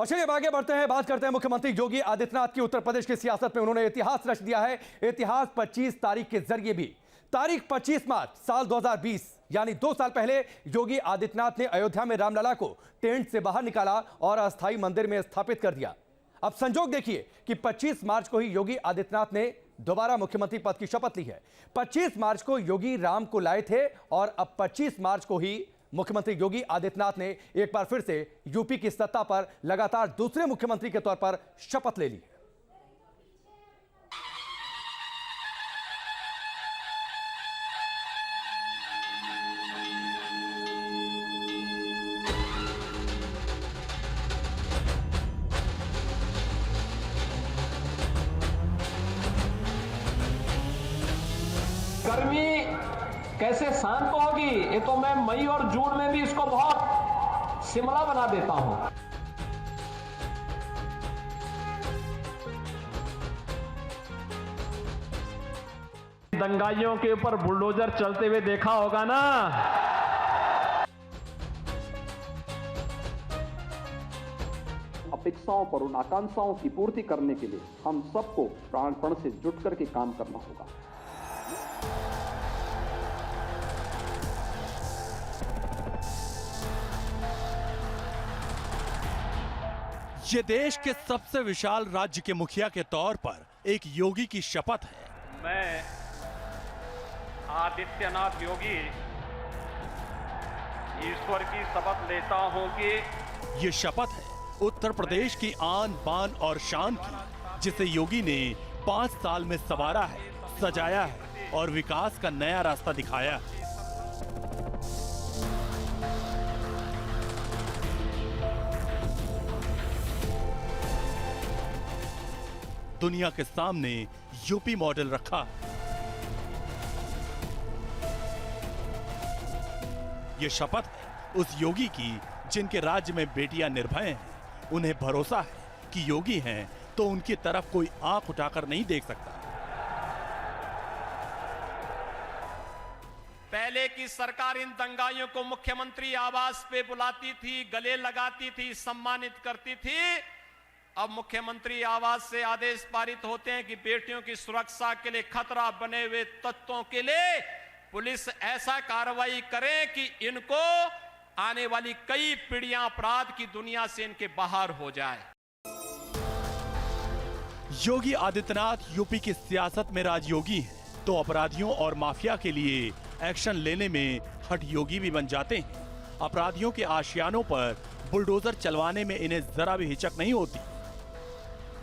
और चलिए आगे बढ़ते हैं, बात करते हैं मुख्यमंत्री योगी आदित्यनाथ की। उत्तर प्रदेश की सियासत में उन्होंने इतिहास रच दिया है। इतिहास 25 तारीख के जरिए भी। तारीख 25 मार्च साल 2020 यानी 2 साल पहले योगी आदित्यनाथ ने अयोध्या में रामलला को टेंट से बाहर निकाला और अस्थायी मंदिर में स्थापित कर दिया। अब संजोग देखिए कि 25 मार्च को ही योगी आदित्यनाथ ने दोबारा मुख्यमंत्री पद की शपथ ली है। 25 मार्च को योगी राम को लाए थे और अब 25 मार्च को ही मुख्यमंत्री योगी आदित्यनाथ ने एक बार फिर से यूपी की सत्ता पर लगातार दूसरे मुख्यमंत्री के तौर पर शपथ ले ली। गर्मी कैसे शांत होगी, ये तो मैं मई और जून में भी इसको बहुत शिमला बना देता हूं। दंगाइयों के ऊपर बुलडोजर चलते हुए देखा होगा ना। अपेक्षाओं पर उन आकांक्षाओं की पूर्ति करने के लिए हम सबको प्राणपण से जुट करके काम करना होगा। ये देश के सबसे विशाल राज्य के मुखिया के तौर पर एक योगी की शपथ है। मैं आदित्यनाथ योगी ईश्वर की शपथ लेता हूं कि ये शपथ है उत्तर प्रदेश की आन बान और शान की, जिसे योगी ने 5 साल में संवारा है, सजाया है और विकास का नया रास्ता दिखाया है। दुनिया के सामने यूपी मॉडल रखा। ये शपथ है उस योगी की जिनके राज्य में बेटियां निर्भय हैं। उन्हें भरोसा है कि योगी हैं तो उनकी तरफ कोई आंख उठाकर नहीं देख सकता। पहले की सरकार इन दंगाइयों को मुख्यमंत्री आवास पे बुलाती थी, गले लगाती थी, सम्मानित करती थी। अब मुख्यमंत्री आवास से आदेश पारित होते हैं कि बेटियों की सुरक्षा के लिए खतरा बने हुए तत्वों के लिए पुलिस ऐसा कार्रवाई करे कि इनको आने वाली कई पीढ़ियां अपराध की दुनिया से इनके बाहर हो जाए। योगी आदित्यनाथ यूपी की सियासत में राजयोगी हैं, तो अपराधियों और माफिया के लिए एक्शन लेने में हठ योगी भी बन जाते हैं। अपराधियों के आशियानों पर बुलडोजर चलवाने में इन्हें जरा भी हिचक नहीं होती।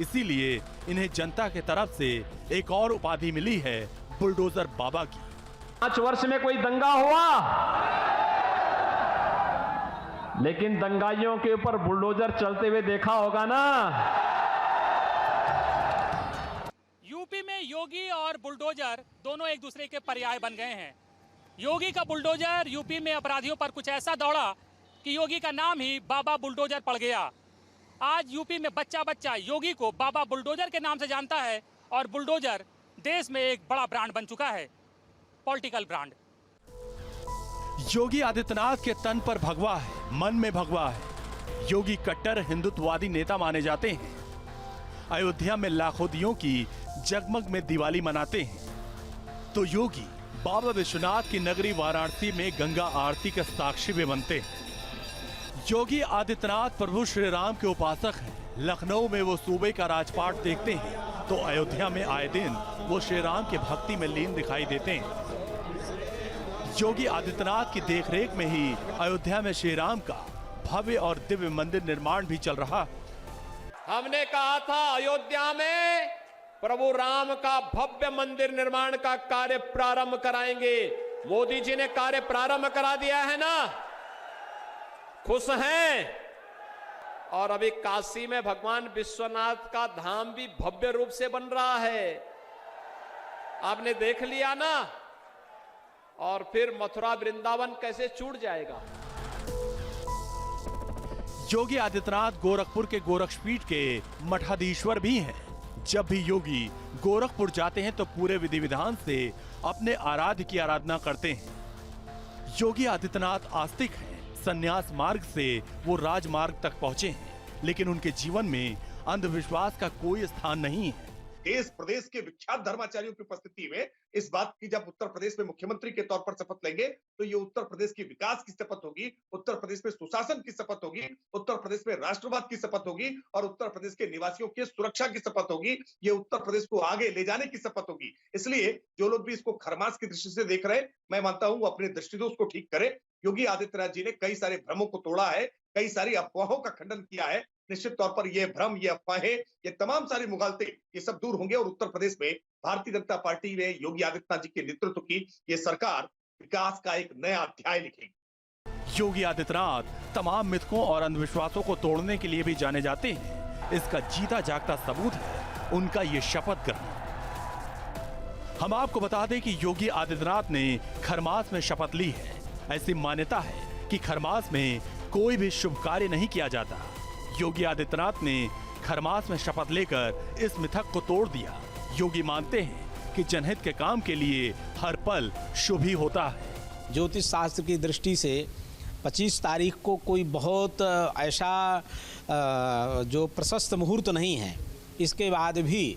इसीलिए इन्हें जनता के तरफ से एक और उपाधि मिली है, बुलडोजर बाबा की। 5 वर्ष में कोई दंगा हुआ, लेकिन दंगाइयों के ऊपर बुलडोजर चलते हुए देखा होगा ना। यूपी में योगी और बुलडोजर दोनों एक दूसरे के पर्याय बन गए हैं। योगी का बुलडोजर यूपी में अपराधियों पर कुछ ऐसा दौड़ा कि योगी का नाम ही बाबा बुलडोजर पड़ गया। आज यूपी में बच्चा बच्चा योगी को बाबा बुलडोजर के नाम से जानता है और बुलडोजर देश में एक बड़ा ब्रांड बन चुका है, पॉलिटिकल ब्रांड। योगी आदित्यनाथ के तन पर भगवा है, मन में भगवा है। योगी कट्टर हिंदुत्ववादी नेता माने जाते हैं। अयोध्या में लाखों दियों की जगमग में दिवाली मनाते हैं, तो योगी बाबा विश्वनाथ की नगरी वाराणसी में गंगा आरती के साक्षी भी बनते हैं। योगी आदित्यनाथ प्रभु श्री राम के उपासक हैं। लखनऊ में वो सूबे का राजपाट देखते हैं तो अयोध्या में आए दिन वो श्री राम के भक्ति में लीन दिखाई देते हैं। योगी आदित्यनाथ की देखरेख में ही अयोध्या में श्री राम का भव्य और दिव्य मंदिर निर्माण भी चल रहा। हमने कहा था अयोध्या में प्रभु राम का भव्य मंदिर निर्माण का कार्य प्रारंभ कराएंगे। मोदी जी ने कार्य प्रारंभ करा दिया है ना, खुश हैं। और अभी काशी में भगवान विश्वनाथ का धाम भी भव्य रूप से बन रहा है, आपने देख लिया ना। और फिर मथुरा वृंदावन कैसे छूट जाएगा। योगी आदित्यनाथ गोरखपुर के गोरक्षपीठ के मठाधीश्वर भी हैं। जब भी योगी गोरखपुर जाते हैं तो पूरे विधि विधान से अपने आराध्य की आराधना करते हैं। योगी आदित्यनाथ आस्तिक हैं। संन्यास मार्ग से वो राजमार्ग तक पहुंचे हैं। लेकिन उनके जीवन में अंधविश्वास का कोई स्थान नहीं है। देश प्रदेश के विख्यात धर्माचार्यों की उपस्थिति में इस बात की जब उत्तर प्रदेश में मुख्यमंत्री के तौर पर शपथ लेंगे तो ये उत्तर प्रदेश की विकास की शपथ होगी, उत्तर प्रदेश में सुशासन की शपथ होगी, उत्तर प्रदेश में राष्ट्रवाद की शपथ होगी और उत्तर प्रदेश के निवासियों की सुरक्षा की शपथ होगी। ये उत्तर प्रदेश को आगे ले जाने की शपथ होगी। इसलिए जो लोग भी इसको खरमास की दृष्टि से देख रहे हैं, मैं मानता हूं अपने दृष्टिदोष को ठीक करें। योगी आदित्यनाथ जी ने कई सारे भ्रमों को तोड़ा है, कई सारी अफवाहों का खंडन किया है। निश्चित तौर पर ये भ्रम, ये अफवाहें, ये तमाम सारी मुगालते, ये सब दूर होंगे और उत्तर प्रदेश में भारतीय जनता पार्टी में योगी आदित्यनाथ जी के नेतृत्व की ये सरकार विकास का एक नया अध्याय लिखेगी। योगी आदित्यनाथ तमाम मिथकों और अंधविश्वासों को तोड़ने के लिए भी जाने जाते हैं। इसका जीता जागता सबूत है उनका ये शपथ ग्रहण। हम आपको बता दें कि योगी आदित्यनाथ ने खरमास में शपथ ली है। ऐसी मान्यता है कि खरमास में कोई भी शुभ कार्य नहीं किया जाता। योगी आदित्यनाथ ने खरमास में शपथ लेकर इस मिथक को तोड़ दिया। योगी मानते हैं कि जनहित के काम के लिए हर पल शुभ ही होता है। ज्योतिष शास्त्र की दृष्टि से 25 तारीख को कोई बहुत ऐसा जो प्रशस्त मुहूर्त नहीं है। इसके बाद भी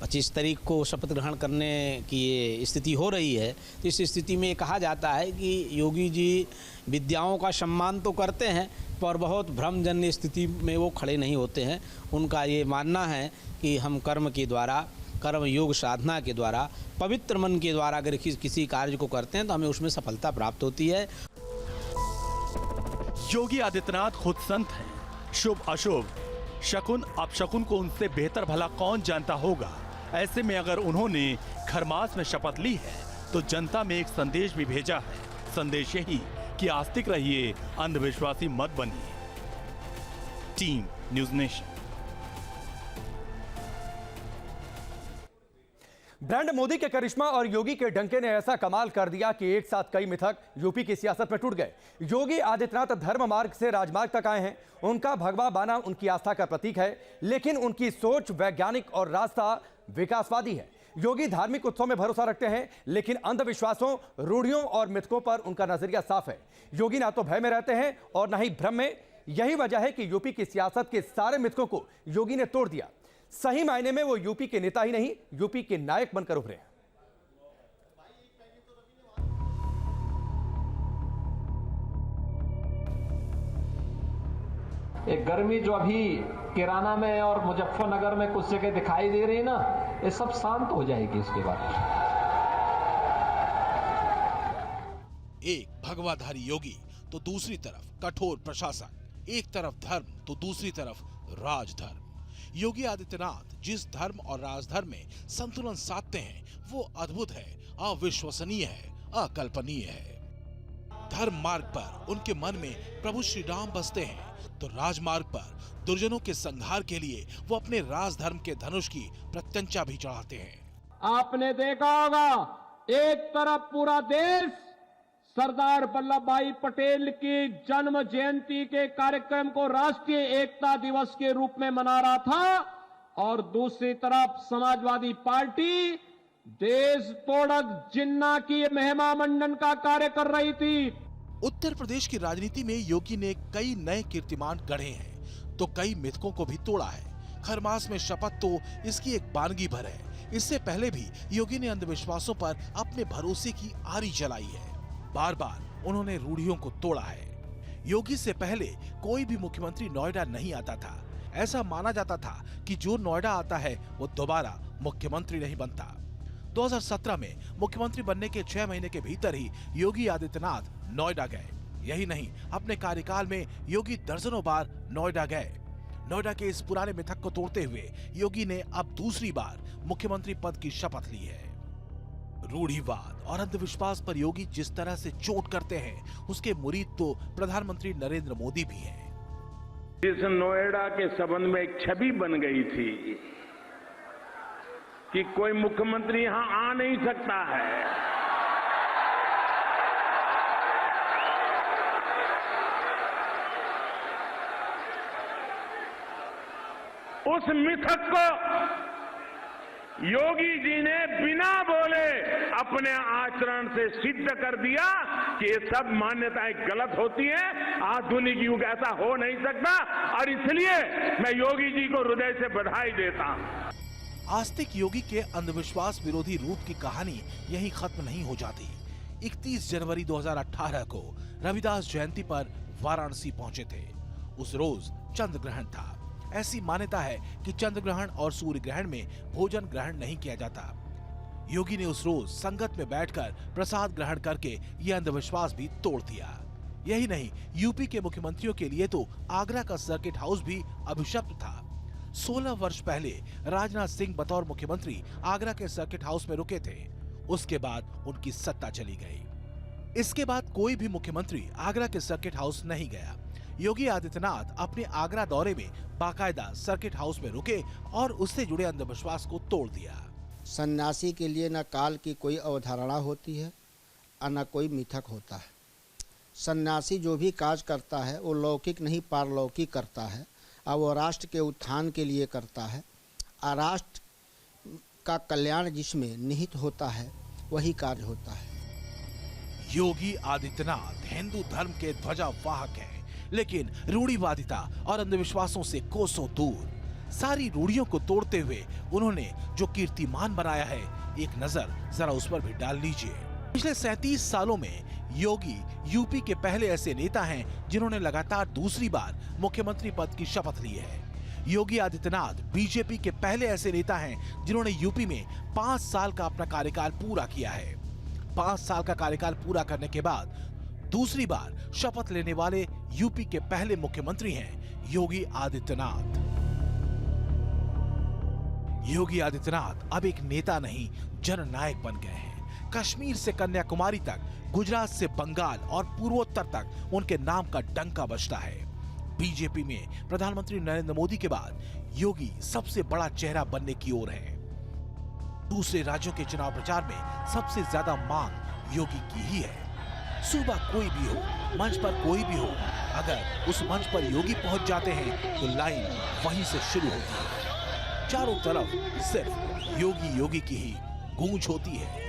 25 तारीख को शपथ ग्रहण करने की ये स्थिति हो रही है। तो इस स्थिति में कहा जाता है कि योगी जी विद्याओं का सम्मान तो करते हैं पर बहुत भ्रमजन्य स्थिति में वो खड़े नहीं होते हैं। उनका ये मानना है कि हम कर्म के द्वारा, कर्म योग साधना के द्वारा, पवित्र मन के द्वारा अगर किसी कार्य को करते हैं तो हमें उसमें सफलता प्राप्त होती है। योगी आदित्यनाथ खुद संत हैं। शुभ अशुभ, शकुन अपशकुन को उनसे बेहतर भला कौन जानता होगा। ऐसे में अगर उन्होंने खरमास में शपथ ली है तो जनता में एक संदेश भी भेजा है। संदेश यही कि आस्तिक रहिए, अंधविश्वासी मत बनिए। Team news nation. Brand Modi के करिश्मा और योगी के डंके ने ऐसा कमाल कर दिया कि एक साथ कई मिथक यूपी की सियासत में टूट गए। योगी आदित्यनाथ धर्म मार्ग से राजमार्ग तक आए हैं। उनका भगवा बाना उनकी आस्था का प्रतीक है, लेकिन उनकी सोच वैज्ञानिक और रास्ता विकासवादी है। योगी धार्मिक उत्सव में भरोसा रखते हैं, लेकिन अंधविश्वासों, रूढ़ियों और मिथकों पर उनका नजरिया साफ है। योगी ना तो भय में रहते हैं और ना ही भ्रम में। यही वजह है कि यूपी की सियासत के सारे मिथकों को योगी ने तोड़ दिया। सही मायने में वो यूपी के नेता ही नहीं, यूपी के नायक बनकर उभरे हैं। एक गर्मी जो अभी किराना में और मुजफ्फरनगर में कुछ जगह दिखाई दे रही है ना, ये सब शांत हो जाएगी इसके बाद। एक भगवाधारी योगी तो दूसरी तरफ कठोर प्रशासन, एक तरफ धर्म तो दूसरी तरफ राजधर्म। योगी आदित्यनाथ जिस धर्म और राजधर्म में संतुलन साधते हैं वो अद्भुत है, अविश्वसनीय है, अकल्पनीय है। धर्म मार्ग पर उनके मन में प्रभु श्री राम बसते हैं तो राजमार्ग पर दुर्जनों के संहार के लिए वो अपने राजधर्म के धनुष की प्रत्यंचा भी चढ़ाते हैं। आपने देखा होगा एक तरफ पूरा देश सरदार वल्लभ भाई पटेल की जन्म जयंती के कार्यक्रम को राष्ट्रीय एकता दिवस के रूप में मना रहा था और दूसरी तरफ समाजवादी पार्टी देश तोड़क जिन्ना की महिमा मंडन का कार्य कर रही थी। उत्तर प्रदेश की राजनीति में योगी ने कई नए कीर्तिमान गढ़े हैं तो कई मिथकों को भी तोड़ा है। खरमास में शपथ तो इसकी एक बानगी भर है। इससे पहले भी योगी ने अंधविश्वासों पर अपने भरोसे की आरी जलाई है। बार बार उन्होंने रूढ़ियों को तोड़ा है। योगी से पहले कोई भी मुख्यमंत्री नोएडा नहीं आता था। ऐसा माना जाता था कि जो नोएडा आता है वो दोबारा मुख्यमंत्री नहीं बनता। 2017 में मुख्यमंत्री बनने के 6 महीने के भीतर ही योगी आदित्यनाथ नोएडा गए। यही नहीं, अपने कार्यकाल में योगी दर्जनों बार नोएडा गए। नोएडा के इस पुराने मिथक को तोड़ते हुए योगी ने अब दूसरी बार मुख्यमंत्री पद की शपथ ली है। रूढ़िवाद और अंधविश्वास पर योगी जिस तरह से चोट करते हैं उसके मुरीद तो प्रधानमंत्री नरेंद्र मोदी भी हैं। जिस नोएडा के संबंध में एक छवि बन गई थी कि कोई मुख्यमंत्री यहां आ नहीं सकता है, उस मिथक को योगी जी ने बिना बोले अपने आचरण से सिद्ध कर दिया कि ये सब मान्यताएं गलत होती हैं। आधुनिक युग ऐसा हो नहीं सकता। और इसलिए मैं योगी जी को हृदय से बधाई देता हूं। आस्तिक योगी के अंधविश्वास विरोधी रूप की कहानी यही खत्म नहीं हो जाती। 31 जनवरी 2018 को रविदास जयंती पर वाराणसी पहुंचे थे। उस रोज चंद्र ग्रहण था। ऐसी मान्यता है कि चंद्र ग्रहण और सूर्य ग्रहण में भोजन ग्रहण नहीं किया जाता। योगी ने उस रोज संगत में बैठकर प्रसाद ग्रहण करके ये अंधविश्वास भी तोड़ दिया। यही नहीं, यूपी के मुख्यमंत्रियों के लिए तो आगरा का सर्किट हाउस भी अभिशप्त था। 16 वर्ष पहले राजनाथ सिंह बतौर मुख्यमंत्री आगरा के सर्किट हाउस में रुके थे। उसके बाद उनकी सत्ता चली गई। इसके बाद कोई भी मुख्यमंत्री आगरा के सर्किट हाउस नहीं गया। योगी आदित्यनाथ अपने आगरा दौरे में बाकायदा सर्किट हाउस में रुके और उससे जुड़े अंधविश्वास को तोड़ दिया। सन्यासी के लिए न काल की कोई अवधारणा होती है और न कोई मिथक होता है। सन्यासी जो भी काज करता है वो लौकिक नहीं पारलौकिक करता है और वो राष्ट्र के उत्थान के लिए करता है और राष्ट्र का कल्याण जिसमें निहित होता है वही कार्य होता है। योगी आदित्यनाथ हिंदू धर्म के ध्वजा वाहक हैं, लेकिन रूढ़िवादिता और अंधविश्वासों से कोसों दूर। सारी रूढ़ियों को तोड़ते हुए उन्होंने जो कीर्तिमान बनाया है, एक नजर जरा उस पर भी डाल लीजिए। पिछले 37 सालों में योगी यूपी के पहले ऐसे नेता हैं जिन्होंने लगातार दूसरी बार मुख्यमंत्री पद की शपथ ली है। योगी आदित्यनाथ बीजेपी के पहले ऐसे नेता हैं जिन्होंने यूपी में 5 साल का अपना कार्यकाल पूरा किया है। 5 साल का कार्यकाल पूरा करने के बाद दूसरी बार शपथ लेने वाले यूपी के पहले मुख्यमंत्री हैं योगी आदित्यनाथ। योगी आदित्यनाथ अब एक नेता नहीं, जननायक बन गए हैं। कश्मीर से कन्याकुमारी तक, गुजरात से बंगाल और पूर्वोत्तर तक उनके नाम का डंका बजता है। बीजेपी में प्रधानमंत्री नरेंद्र मोदी के बाद योगी सबसे बड़ा चेहरा बनने की ओर है। दूसरे राज्यों के चुनाव प्रचार में सबसे ज्यादा मांग योगी की ही है। सूबा कोई भी हो, मंच पर कोई भी हो, अगर उस मंच पर योगी पहुंच जाते हैं तो लाइन वहीं से शुरू होती है। चारों तरफ सिर्फ योगी योगी की ही गूंज होती है।